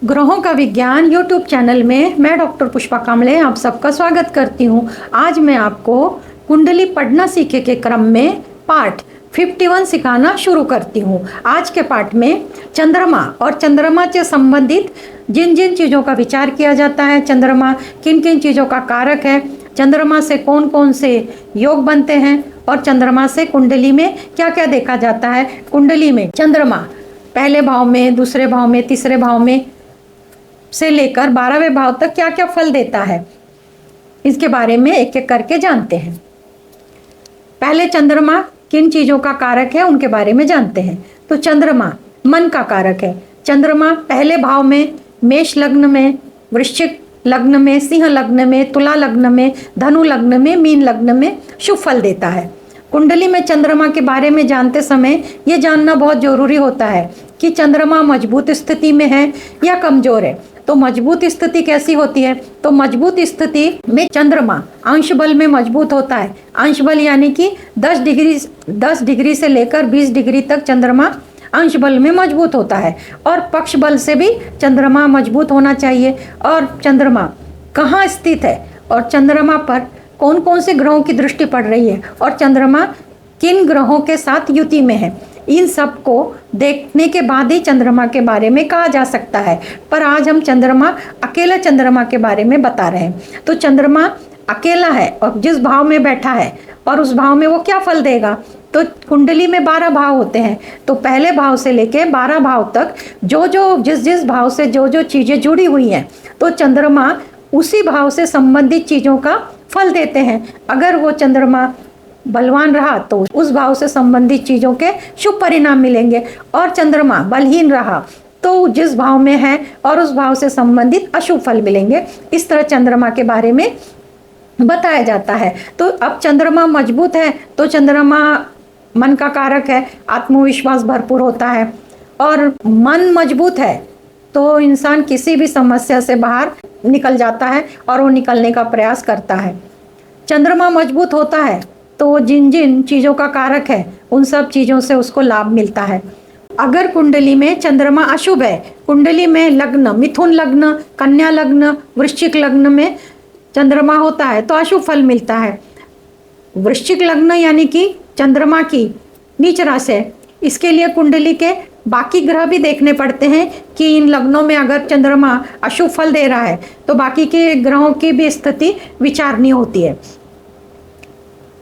ग्रहों का विज्ञान यूट्यूब चैनल में मैं डॉक्टर पुष्पा कामले आप सबका स्वागत करती हूँ। आज मैं आपको कुंडली पढ़ना सीखे के क्रम में पार्ट 51 सिखाना शुरू करती हूँ। आज के पाठ में चंद्रमा और चंद्रमा से संबंधित जिन जिन चीज़ों का विचार किया जाता है, चंद्रमा किन किन चीज़ों का कारक है, चंद्रमा से कौन कौन से योग बनते हैं और चंद्रमा से कुंडली में क्या क्या देखा जाता है। कुंडली में चंद्रमा पहले भाव में, दूसरे भाव में, तीसरे भाव में से लेकर 12वें भाव तक क्या क्या फल देता है, इसके बारे में एक एक करके जानते हैं। पहले चंद्रमा किन चीज़ों का कारक है उनके बारे में जानते हैं। तो चंद्रमा मन का कारक है। चंद्रमा पहले भाव में, मेष लग्न में, वृश्चिक लग्न में, सिंह लग्न में, तुला लग्न में, धनु लग्न में, मीन लग्न में शुभ फल देता है। कुंडली में चंद्रमा के बारे में जानते समय ये जानना बहुत जरूरी होता है कि चंद्रमा मजबूत स्थिति में है या कमजोर है। तो मजबूत स्थिति कैसी होती है? तो मजबूत स्थिति में चंद्रमा अंश बल में मजबूत होता है। अंश बल यानी कि 10 डिग्री से लेकर 20 डिग्री तक चंद्रमा अंश बल में मजबूत होता है। और पक्ष बल से भी चंद्रमा मजबूत होना चाहिए। और चंद्रमा कहाँ स्थित है और चंद्रमा पर कौन कौन से ग्रहों की दृष्टि पड़ रही है और चंद्रमा किन ग्रहों के साथ युति में है, इन सब को देखने के बाद ही चंद्रमा के बारे में कहा जा सकता है। पर आज हम चंद्रमा अकेला चंद्रमा के बारे में बता रहे हैं। तो चंद्रमा अकेला है और जिस भाव में बैठा है और उस भाव में वो क्या फल देगा। तो कुंडली में 12 भाव होते हैं। तो पहले भाव से लेके 12 भाव तक जिस भाव से जो चीज़ें जुड़ी हुई हैं, तो चंद्रमा उसी भाव से संबंधित चीज़ों का फल देते हैं। अगर वो चंद्रमा बलवान रहा तो उस भाव से संबंधित चीज़ों के शुभ परिणाम मिलेंगे, और चंद्रमा बलहीन रहा तो जिस भाव में है और उस भाव से संबंधित अशुभ फल मिलेंगे। इस तरह चंद्रमा के बारे में बताया जाता है। तो अब चंद्रमा मजबूत है तो चंद्रमा मन का कारक है, आत्मविश्वास भरपूर होता है। और मन मजबूत है तो इंसान किसी भी समस्या से बाहर निकल जाता है और वो निकलने का प्रयास करता है। चंद्रमा मजबूत होता है तो जिन जिन चीज़ों का कारक है उन सब चीज़ों से उसको लाभ मिलता है। अगर कुंडली में चंद्रमा अशुभ है, कुंडली में लग्न मिथुन लग्न, कन्या लग्न, वृश्चिक लग्न में चंद्रमा होता है तो अशुभ फल मिलता है। वृश्चिक लग्न यानी कि चंद्रमा की नीच राशि है, इसके लिए कुंडली के बाकी ग्रह भी देखने पड़ते हैं कि इन लग्नों में अगर चंद्रमा अशुभ फल दे रहा है तो बाकी के ग्रहों की भी स्थिति विचारनी होती है।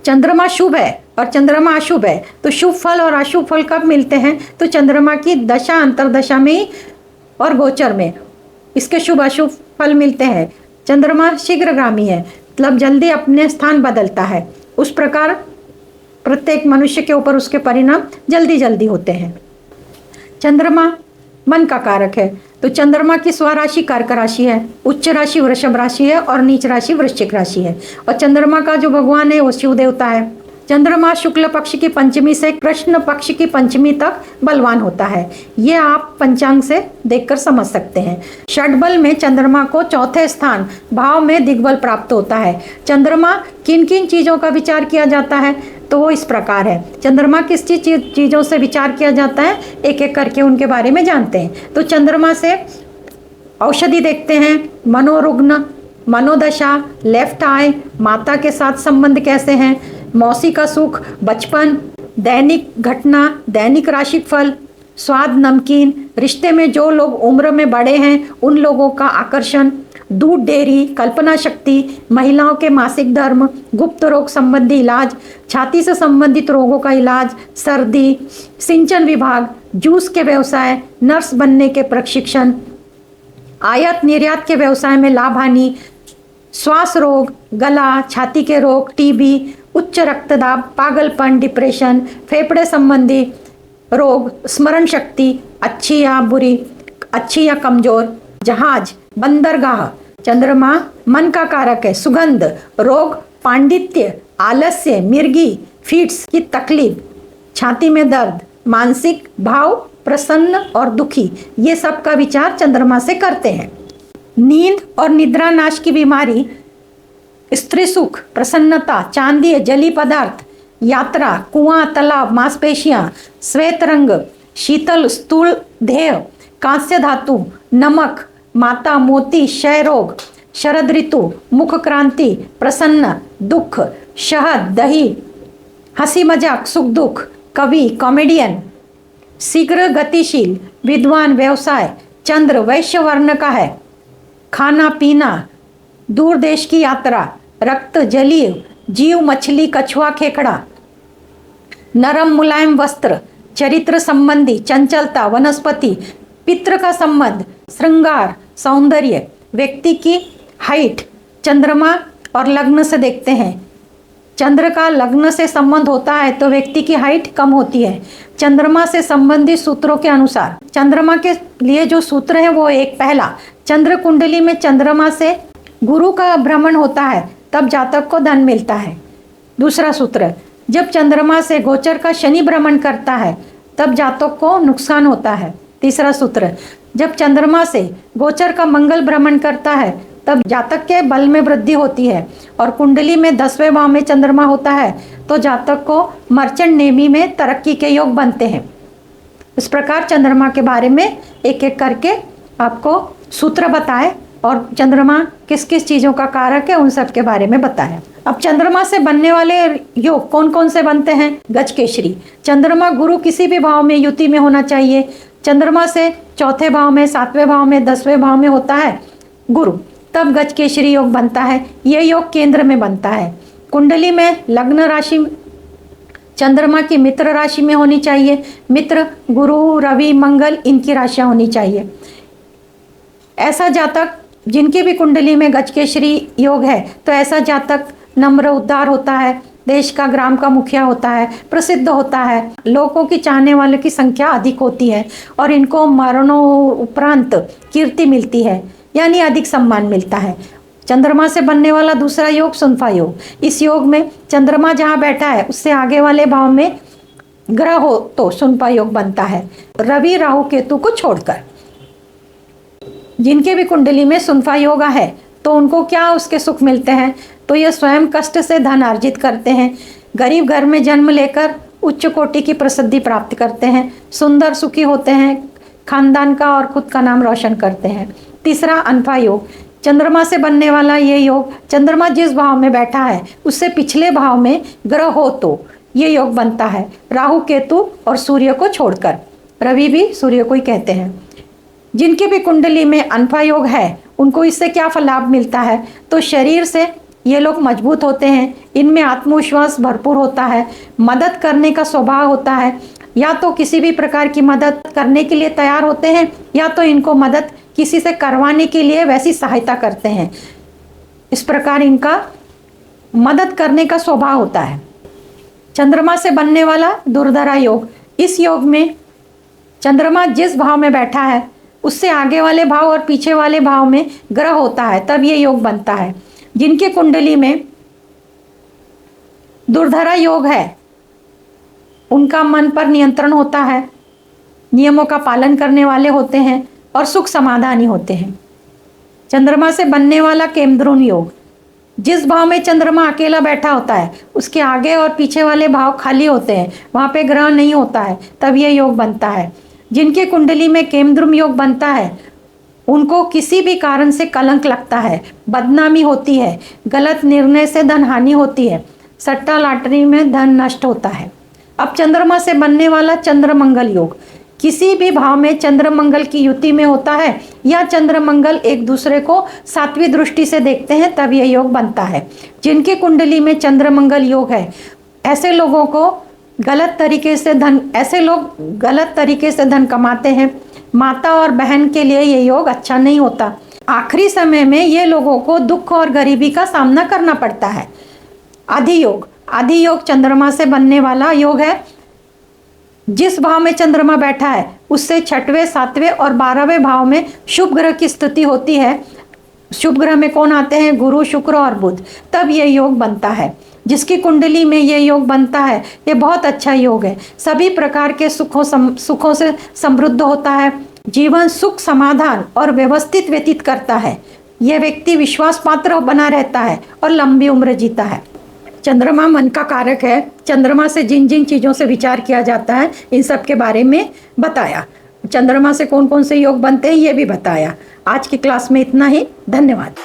चंद्रमा शुभ है और चंद्रमा अशुभ है तो शुभ फल और अशुभ फल कब मिलते हैं? तो चंद्रमा की दशा अंतरदशा में और गोचर में इसके शुभ अशुभ फल मिलते हैं। चंद्रमा शीघ्रगामी है, मतलब जल्दी अपने स्थान बदलता है। उस प्रकार प्रत्येक मनुष्य के ऊपर उसके परिणाम जल्दी जल्दी होते हैं। चंद्रमा मन का कारक है। तो चंद्रमा की स्वराशि कर्क राशि है, उच्च राशि वृषभ राशि है और नीच राशि वृश्चिक राशि है। और चंद्रमा का जो भगवान है वो शिव देवता है। चंद्रमा शुक्ल पक्ष की पंचमी से कृष्ण पक्ष की पंचमी तक बलवान होता है। ये आप पंचांग से देखकर समझ सकते हैं। षटबल में चंद्रमा को चौथे स्थान भाव में दिग्बल प्राप्त होता है। चंद्रमा किन किन चीज़ों का विचार किया जाता है तो वो इस प्रकार है। चंद्रमा किस चीज़ों से विचार किया जाता है, एक एक करके उनके बारे में जानते हैं। तो चंद्रमा से औषधि देखते हैं, मनोरुग्ण, मनोदशा, लेफ्ट आई, माता के साथ संबंध कैसे हैं, मौसी का सुख, बचपन, दैनिक घटना, दैनिक राशिक फल, स्वाद नमकीन, रिश्ते में जो लोग उम्र में बड़े हैं उन लोगों का आकर्षण, दूध डेयरी, कल्पना शक्ति, महिलाओं के मासिक धर्म, गुप्त रोग संबंधी इलाज, छाती से संबंधित रोगों का इलाज, सर्दी, सिंचन विभाग, जूस के व्यवसाय, नर्स बनने के प्रशिक्षण, आयात निर्यात के व्यवसाय में लाभ हानि, श्वास रोग, गला छाती के रोग, टीबी, उच्च रक्तदाब, पागलपन, डिप्रेशन, फेफड़े संबंधी रोग, स्मरण शक्ति अच्छी या बुरी, अच्छी या कमजोर, जहाज, बंदरगाह। चंद्रमा मन का कारक है। सुगंध, रोग, पांडित्य, आलस्य, मिर्गी, फीट्स की तकलीफ, छाती में दर्द, मानसिक भाव, प्रसन्न और दुखी, ये सब का विचार चंद्रमा से करते हैं। नींद और निद्रा नाश की बीमारी, स्त्री सुख, प्रसन्नता, चांदी, जली पदार्थ, यात्रा, कुआं, तालाब, मांसपेशियां, श्वेत रंग, शीतल स्थूल देह, कांस्य धातु, नमक, माता मोती क्षय रोग, शरद ऋतु, मुख क्रांति, प्रसन्न, दुख, शहद दही, हंसी मजाक, सुख दुख, कवि कॉमेडियन, शीघ्र गतिशील, विद्वान, व्यवसाय, चंद्र वैश्य वर्ण का है, खाना पीना, दूर देश की यात्रा, रक्त जलीय, जीव मछली कछुआ खेकड़ा, नरम मुलायम वस्त्र, चरित्र संबंधी, चंचलता, वनस्पति, पितृ का संबंध, श्रृंगार, सौंदर्य, व्यक्ति की हाइट, चंद्रमा और लग्न से देखते हैं। चंद्र का लग्न से संबंध होता है तो व्यक्ति की हाइट कम होती है। चंद्रमा से संबंधित सूत्रों के अनुसार चंद्रमा के लिए जो सूत्र है वो एक, पहला, चंद्र कुंडली में चंद्रमा से गुरु का भ्रमण होता है तब जातक को धन मिलता है। दूसरा सूत्र, जब चंद्रमा से गोचर का शनि भ्रमण करता है तब जातक को नुकसान होता है। तीसरा सूत्र, जब चंद्रमा से गोचर का मंगल भ्रमण करता है तब जातक के बल में वृद्धि होती है। और कुंडली में 10वें भाव में चंद्रमा होता है तो जातक को मर्चेंट नेवी में तरक्की के योग बनते हैं। इस प्रकार चंद्रमा के बारे में एक एक करके आपको सूत्र बताए और चंद्रमा किस किस चीज़ों का कारक है उन सब के बारे में बताया। अब चंद्रमा से बनने वाले योग कौन कौन से बनते हैं? गजकेसरी, चंद्रमा गुरु किसी भी भाव में युति में होना चाहिए। चंद्रमा से चौथे भाव में, 7वें भाव में, 10वें भाव में होता है गुरु, तब गजकेसरी योग बनता है। ये योग केंद्र में बनता है। कुंडली में लग्न राशि चंद्रमा की मित्र राशि में होनी चाहिए। मित्र गुरु, रवि, मंगल इनकी राशियां होनी चाहिए। ऐसा जातक जिनकी भी कुंडली में गजकेसरी योग है तो ऐसा जातक नम्र, उदार होता है, देश का, ग्राम का मुखिया होता है, प्रसिद्ध होता है, लोगों की चाहने वालों की संख्या अधिक होती है और इनको मरणों उपरांत कीर्ति मिलती है, यानी अधिक सम्मान मिलता है। चंद्रमा से बनने वाला दूसरा योग सुनफा योग। इस योग में चंद्रमा जहाँ बैठा है उससे आगे वाले भाव में ग्रह हो तो सुनफा योग बनता है, रवि, राहु, केतु को छोड़कर। जिनके भी कुंडली में सुनफा योग है तो उनको क्या उसके सुख मिलते हैं? तो ये स्वयं कष्ट से धन अर्जित करते हैं, गरीब घर में जन्म लेकर उच्च कोटि की प्रसिद्धि प्राप्त करते हैं, सुंदर सुखी होते हैं, खानदान का और खुद का नाम रोशन करते हैं। तीसरा अनफा योग, चंद्रमा से बनने वाला ये योग, चंद्रमा जिस भाव में बैठा है उससे पिछले भाव में ग्रह हो तो ये योग बनता है, राहु, केतु और सूर्य को छोड़कर। रवि भी सूर्य को ही कहते हैं। जिनकी भी कुंडली में अनफा योग है उनको इससे क्या लाभ मिलता है? तो शरीर से ये लोग मजबूत होते हैं, इनमें आत्मविश्वास भरपूर होता है, मदद करने का स्वभाव होता है, या तो किसी भी प्रकार की मदद करने के लिए तैयार होते हैं या तो इनको मदद किसी से करवाने के लिए वैसी सहायता करते हैं। इस प्रकार इनका मदद करने का स्वभाव होता है। चंद्रमा से बनने वाला दुर्धरा योग, इस योग में चंद्रमा जिस भाव में बैठा है उससे आगे वाले भाव और पीछे वाले भाव में ग्रह होता है तब ये योग बनता है। जिनके कुंडली में दुर्धरा योग है उनका मन पर नियंत्रण होता है, नियमों का पालन करने वाले होते हैं और सुख समाधानी होते हैं। चंद्रमा से बनने वाला केमद्रुन योग, जिस भाव में चंद्रमा अकेला बैठा होता है उसके आगे और पीछे वाले भाव खाली होते हैं, वहाँ पे ग्रह नहीं होता है, तब ये योग बनता है। जिनके कुंडली में केमद्रुम योग बनता है उनको किसी भी कारण से कलंक लगता है, बदनामी होती है, गलत निर्णय से धन हानि होती है, सट्टा लॉटरी में धन नष्ट होता है। अब चंद्रमा से बनने वाला चंद्र मंगल योग, किसी भी भाव में चंद्र मंगल की युति में होता है या चंद्र मंगल एक दूसरे को सात्विक दृष्टि से देखते हैं तब यह योग बनता है। जिनकी कुंडली में चंद्र मंगल योग है ऐसे लोगों को गलत तरीके से धन कमाते हैं। माता और बहन के लिए ये योग अच्छा नहीं होता। आखिरी समय में ये लोगों को दुख और गरीबी का सामना करना पड़ता है। आदि योग चंद्रमा से बनने वाला योग है। जिस भाव में चंद्रमा बैठा है उससे 6वें, 7वें और 12वें भाव में शुभ ग्रह की स्थिति होती है। शुभ ग्रह में कौन आते हैं? गुरु, शुक्र और बुध, तब ये योग बनता है। जिसकी कुंडली में ये योग बनता है ये बहुत अच्छा योग है, सभी प्रकार के सुखों से समृद्ध होता है, जीवन सुख, समाधान और व्यवस्थित व्यतीत करता है। यह व्यक्ति विश्वास पात्र बना रहता है और लंबी उम्र जीता है। चंद्रमा मन का कारक है। चंद्रमा से जिन जिन चीज़ों से विचार किया जाता है इन सब के बारे में बताया। चंद्रमा से कौन कौन से योग बनते हैं ये भी बताया। आज की क्लास में इतना ही। धन्यवाद।